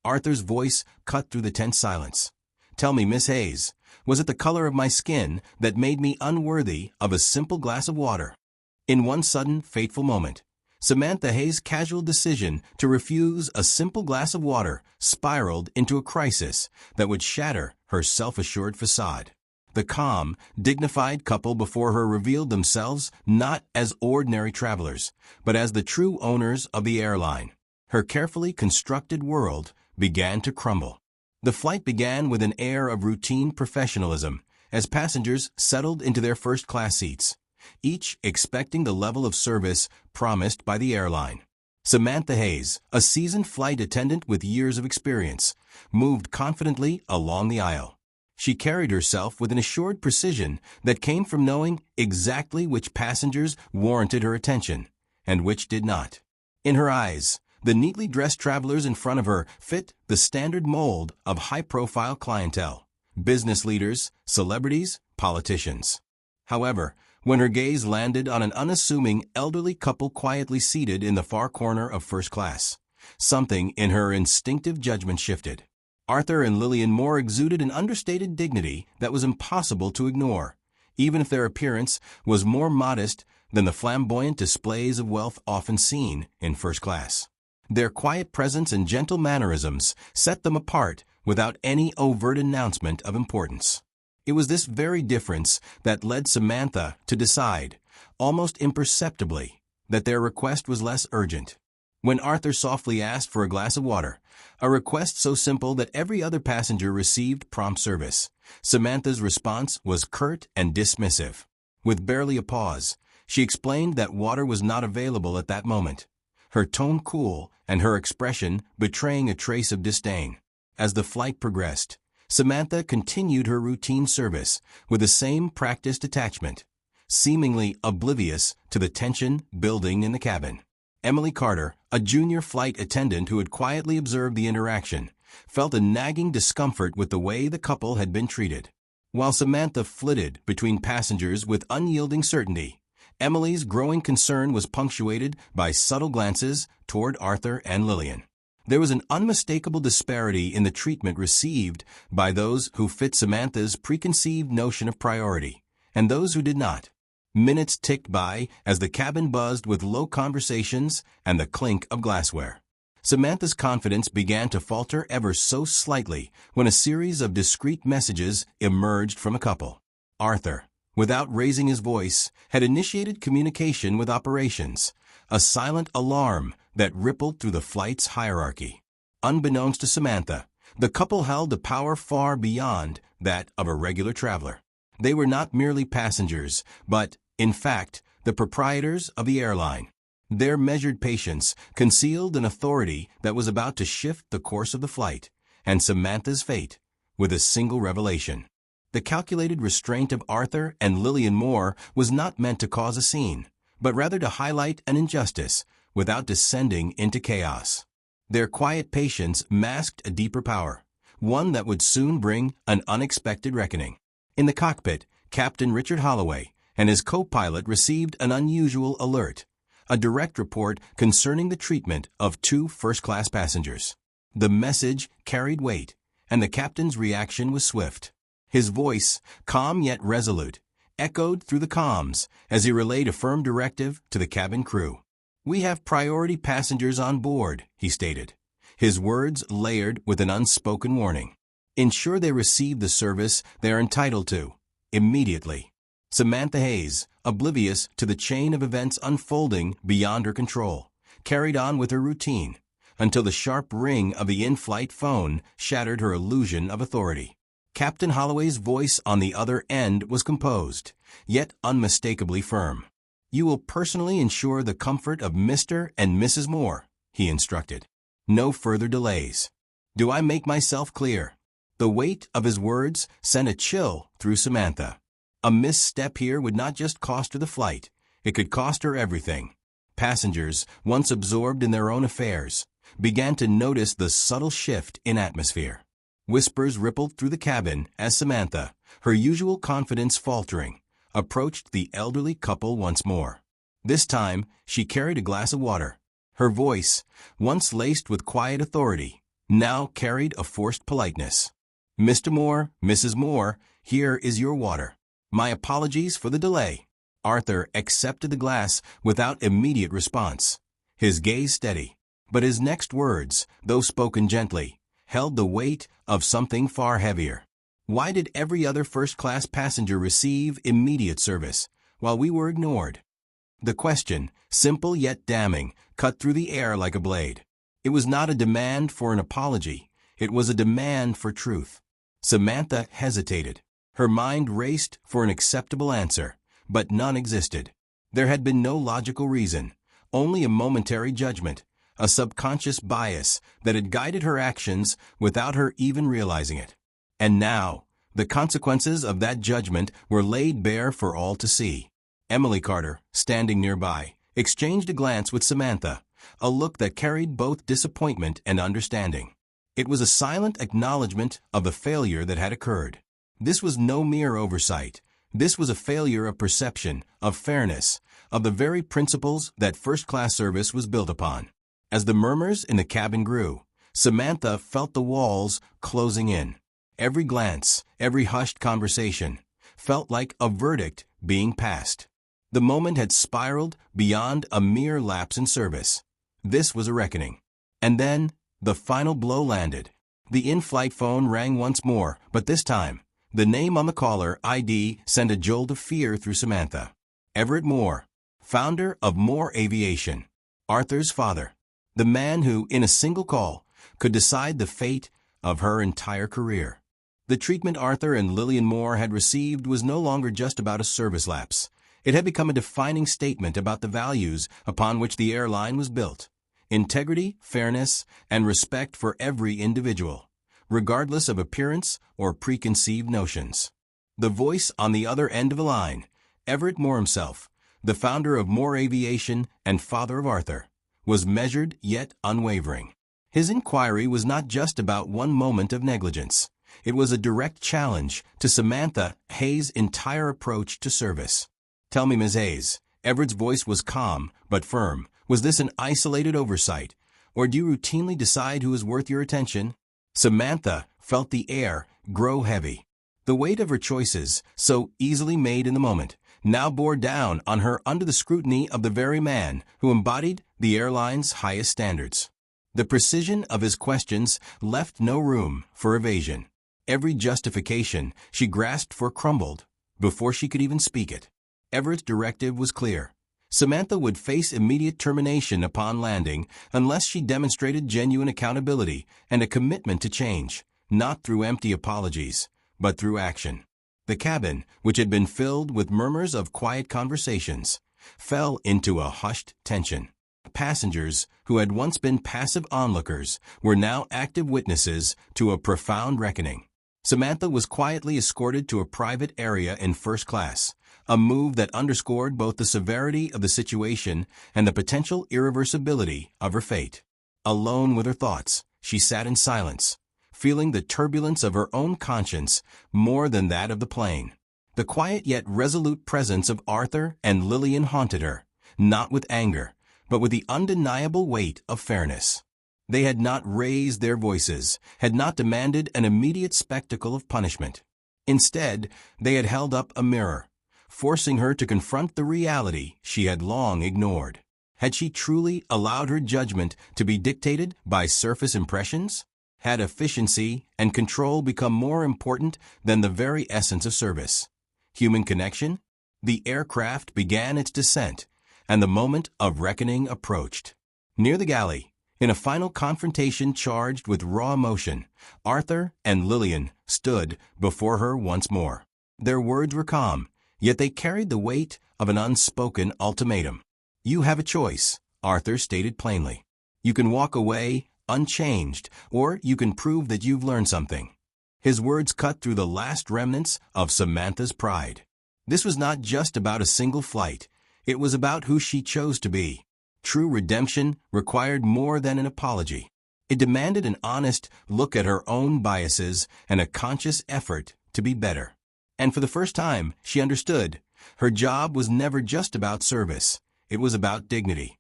Arthur's voice cut through the tense silence. "Tell me, Miss Hayes, was it the color of my skin that made me unworthy of a simple glass of water?" In one sudden, fateful moment, Samantha Hayes' casual decision to refuse a simple glass of water spiraled into a crisis that would shatter her self-assured facade. The calm, dignified couple before her revealed themselves not as ordinary travelers, but as the true owners of the airline. Her carefully constructed world began to crumble. The flight began with an air of routine professionalism as passengers settled into their first-class seats, each expecting the level of service promised by the airline. Samantha Hayes, a seasoned flight attendant with years of experience, moved confidently along the aisle. She carried herself with an assured precision that came from knowing exactly which passengers warranted her attention and which did not. In her eyes, the neatly dressed travelers in front of her fit the standard mold of high-profile clientele: business leaders, celebrities, politicians. However, when her gaze landed on an unassuming elderly couple quietly seated in the far corner of first class, something in her instinctive judgment shifted. Arthur and Lillian Moore exuded an understated dignity that was impossible to ignore, even if their appearance was more modest than the flamboyant displays of wealth often seen in first class. Their quiet presence and gentle mannerisms set them apart without any overt announcement of importance. It was this very difference that led Samantha to decide, almost imperceptibly, that their request was less urgent. When Arthur softly asked for a glass of water, a request so simple that every other passenger received prompt service, Samantha's response was curt and dismissive. With barely a pause, she explained that water was not available at that moment, her tone cool and her expression betraying a trace of disdain. As the flight progressed, Samantha continued her routine service with the same practiced detachment, seemingly oblivious to the tension building in the cabin. Emily Carter, a junior flight attendant who had quietly observed the interaction, felt a nagging discomfort with the way the couple had been treated. While Samantha flitted between passengers with unyielding certainty, Emily's growing concern was punctuated by subtle glances toward Arthur and Lillian. There was an unmistakable disparity in the treatment received by those who fit Samantha's preconceived notion of priority and those who did not. Minutes ticked by as the cabin buzzed with low conversations and the clink of glassware. Samantha's confidence began to falter ever so slightly when a series of discreet messages emerged from a couple. Arthur, without raising his voice, had initiated communication with operations, a silent alarm that rippled through the flight's hierarchy. Unbeknownst to Samantha, the couple held a power far beyond that of a regular traveler. They were not merely passengers, but, in fact, the proprietors of the airline. Their measured patience concealed an authority that was about to shift the course of the flight, and Samantha's fate, with a single revelation. The calculated restraint of Arthur and Lillian Moore was not meant to cause a scene, but rather to highlight an injustice without descending into chaos. Their quiet patience masked a deeper power, one that would soon bring an unexpected reckoning. In the cockpit, Captain Richard Holloway and his co-pilot received an unusual alert, a direct report concerning the treatment of two first-class passengers. The message carried weight, and the captain's reaction was swift. His voice, calm yet resolute, echoed through the comms as he relayed a firm directive to the cabin crew. "We have priority passengers on board," he stated, his words layered with an unspoken warning. "Ensure they receive the service they are entitled to, immediately." Samantha Hayes, oblivious to the chain of events unfolding beyond her control, carried on with her routine until the sharp ring of the in-flight phone shattered her illusion of authority. Captain Holloway's voice on the other end was composed, yet unmistakably firm. "You will personally ensure the comfort of Mr. and Mrs. Moore," he instructed. "No further delays. Do I make myself clear?" The weight of his words sent a chill through Samantha. A misstep here would not just cost her the flight, it could cost her everything. Passengers, once absorbed in their own affairs, began to notice the subtle shift in atmosphere. Whispers rippled through the cabin as Samantha, her usual confidence faltering, approached the elderly couple once more. This time, she carried a glass of water. Her voice, once laced with quiet authority, now carried a forced politeness. "Mr. Moore, Mrs. Moore, here is your water. My apologies for the delay." Arthur accepted the glass without immediate response, his gaze steady. But his next words, though spoken gently, held the weight of something far heavier. "Why did every other first-class passenger receive immediate service, while we were ignored?" The question, simple yet damning, cut through the air like a blade. It was not a demand for an apology. It was a demand for truth. Samantha hesitated. Her mind raced for an acceptable answer, but none existed. There had been no logical reason, only a momentary judgment, a subconscious bias that had guided her actions without her even realizing it. And now, the consequences of that judgment were laid bare for all to see. Emily Carter, standing nearby, exchanged a glance with Samantha, a look that carried both disappointment and understanding. It was a silent acknowledgment of the failure that had occurred. This was no mere oversight. This was a failure of perception, of fairness, of the very principles that first-class service was built upon. As the murmurs in the cabin grew, Samantha felt the walls closing in. Every glance, every hushed conversation, felt like a verdict being passed. The moment had spiraled beyond a mere lapse in service. This was a reckoning. And then, the final blow landed. The in-flight phone rang once more, but this time, the name on the caller ID sent a jolt of fear through Samantha. Everett Moore, founder of Moore Aviation, Arthur's father, the man who, in a single call, could decide the fate of her entire career. The treatment Arthur and Lillian Moore had received was no longer just about a service lapse. It had become a defining statement about the values upon which the airline was built: integrity, fairness, and respect for every individual, regardless of appearance or preconceived notions. The voice on the other end of the line, Everett Moore himself, the founder of Moore Aviation and father of Arthur, was measured yet unwavering. His inquiry was not just about one moment of negligence. It was a direct challenge to Samantha Hayes' entire approach to service. "Tell me, Ms. Hayes," Everett's voice was calm but firm, "was this an isolated oversight, or do you routinely decide who is worth your attention?" Samantha felt the air grow heavy. The weight of her choices, so easily made in the moment, now bore down on her under the scrutiny of the very man who embodied the airline's highest standards. The precision of his questions left no room for evasion. Every justification she grasped for crumbled before she could even speak it. Everett's directive was clear. Samantha would face immediate termination upon landing unless she demonstrated genuine accountability and a commitment to change, not through empty apologies, but through action. The cabin, which had been filled with murmurs of quiet conversations, fell into a hushed tension. Passengers, who had once been passive onlookers, were now active witnesses to a profound reckoning. Samantha was quietly escorted to a private area in first class, a move that underscored both the severity of the situation and the potential irreversibility of her fate. Alone with her thoughts, she sat in silence, feeling the turbulence of her own conscience more than that of the plane. The quiet yet resolute presence of Arthur and Lillian haunted her, not with anger, but with the undeniable weight of fairness. They had not raised their voices, had not demanded an immediate spectacle of punishment. Instead, they had held up a mirror, forcing her to confront the reality she had long ignored. Had she truly allowed her judgment to be dictated by surface impressions? Had efficiency and control become more important than the very essence of service? Human connection? The aircraft began its descent, and the moment of reckoning approached. Near the galley, in a final confrontation charged with raw emotion, Arthur and Lillian stood before her once more. Their words were calm, yet they carried the weight of an unspoken ultimatum. "You have a choice," Arthur stated plainly. "You can walk away unchanged, or you can prove that you've learned something." His words cut through the last remnants of Samantha's pride. This was not just about a single flight. It was about who she chose to be. True redemption required more than an apology. It demanded an honest look at her own biases and a conscious effort to be better. And for the first time, she understood. Her job was never just about service. It was about dignity.